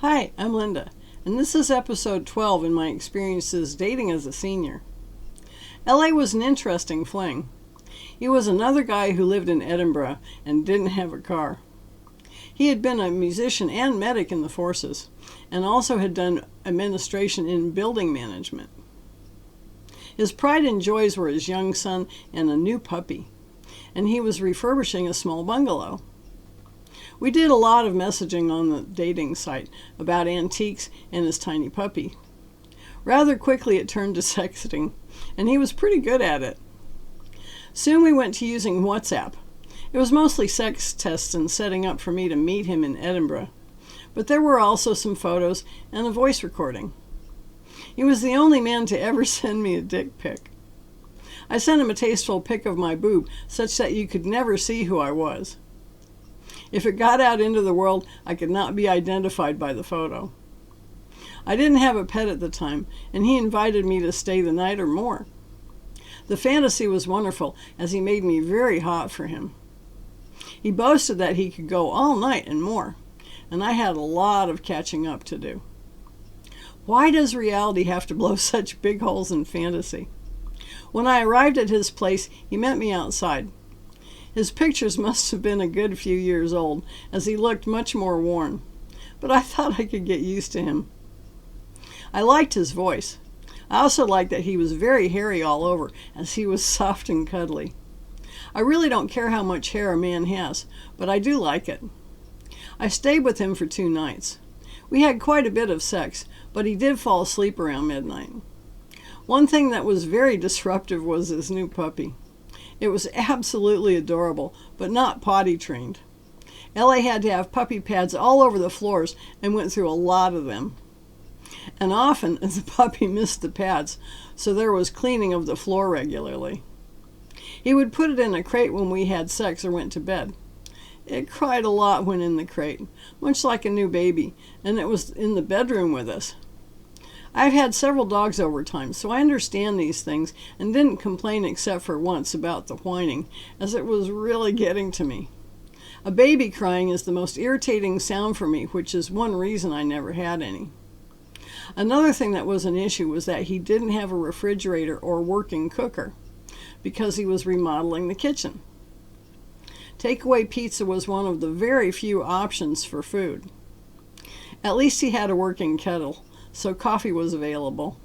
Hi, I'm Linda, and this is episode 12 in my experiences dating as a senior. LA was an interesting fling. He was another guy who lived in Edinburgh and didn't have a car. He had been a musician and medic in the forces, and also had done administration in building management. His pride and joys were his young son and a new puppy, and he was refurbishing a small bungalow. We did a lot of messaging on the dating site about antiques and his tiny puppy. Rather quickly it turned to sexting, and he was pretty good at it. Soon we went to using WhatsApp. It was mostly sex tests and setting up for me to meet him in Edinburgh, but there were also some photos and a voice recording. He was the only man to ever send me a dick pic. I sent him a tasteful pic of my boob such that you could never see who I was. If it got out into the world, I could not be identified by the photo. I didn't have a pet at the time, and he invited me to stay the night or more. The fantasy was wonderful, as he made me very hot for him. He boasted that he could go all night and more, and I had a lot of catching up to do. Why does reality have to blow such big holes in fantasy? When I arrived at his place, he met me outside. His pictures must have been a good few years old, as he looked much more worn, but I thought I could get used to him. I liked his voice. I also liked that he was very hairy all over, as he was soft and cuddly. I really don't care how much hair a man has, but I do like it. I stayed with him for 2 nights. We had quite a bit of sex, but he did fall asleep around midnight. One thing that was very disruptive was his new puppy. It was absolutely adorable, but not potty trained. LA had to have puppy pads all over the floors and went through a lot of them. And often the puppy missed the pads, so there was cleaning of the floor regularly. He would put it in a crate when we had sex or went to bed. It cried a lot when in the crate, much like a new baby, and it was in the bedroom with us. I've had several dogs over time, so I understand these things and didn't complain except for once about the whining, as it was really getting to me. A baby crying is the most irritating sound for me, which is one reason I never had any. Another thing that was an issue was that he didn't have a refrigerator or working cooker, because he was remodeling the kitchen. Takeaway pizza was one of the very few options for food. At least he had a working kettle, so coffee was available.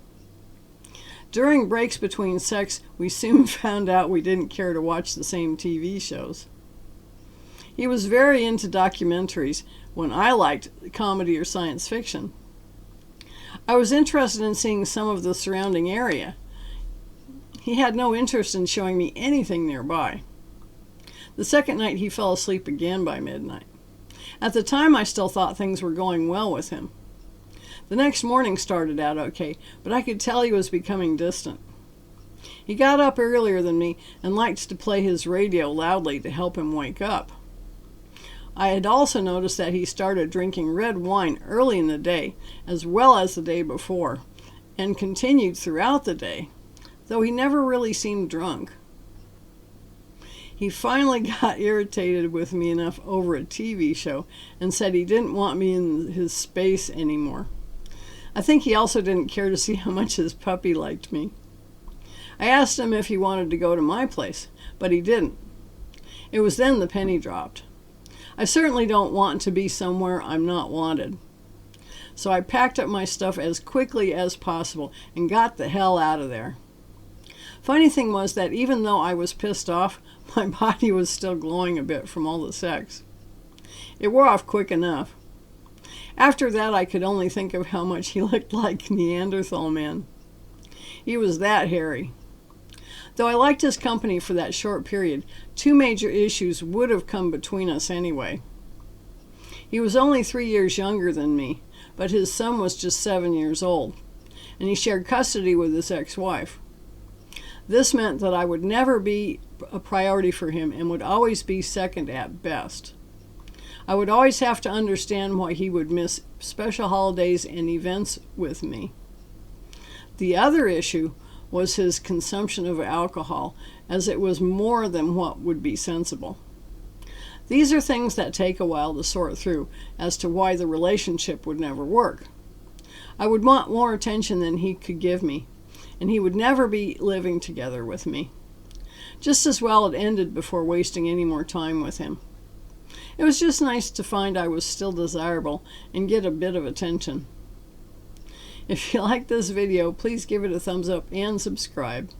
During breaks between sex, we soon found out we didn't care to watch the same TV shows. He was very into documentaries when I liked comedy or science fiction. I was interested in seeing some of the surrounding area. He had no interest in showing me anything nearby. The second night he fell asleep again by midnight. At the time I still thought things were going well with him. The next morning started out okay, but I could tell he was becoming distant. He got up earlier than me and liked to play his radio loudly to help him wake up. I had also noticed that he started drinking red wine early in the day, as well as the day before, and continued throughout the day, though he never really seemed drunk. He finally got irritated with me enough over a TV show and said he didn't want me in his space anymore. I think he also didn't care to see how much his puppy liked me. I asked him if he wanted to go to my place, but he didn't. It was then the penny dropped. I certainly don't want to be somewhere I'm not wanted. So I packed up my stuff as quickly as possible and got the hell out of there. Funny thing was that even though I was pissed off, my body was still glowing a bit from all the sex. It wore off quick enough. After that, I could only think of how much he looked like Neanderthal man. He was that hairy. Though I liked his company for that short period, 2 major issues would have come between us anyway. He was only 3 years younger than me, but his son was just 7 years old, and he shared custody with his ex-wife. This meant that I would never be a priority for him and would always be second at best. I would always have to understand why he would miss special holidays and events with me. The other issue was his consumption of alcohol, as it was more than what would be sensible. These are things that take a while to sort through as to why the relationship would never work. I would want more attention than he could give me, and he would never be living together with me. Just as well it ended before wasting any more time with him. It was just nice to find I was still desirable and get a bit of attention. If you like this video, please give it a thumbs up and subscribe.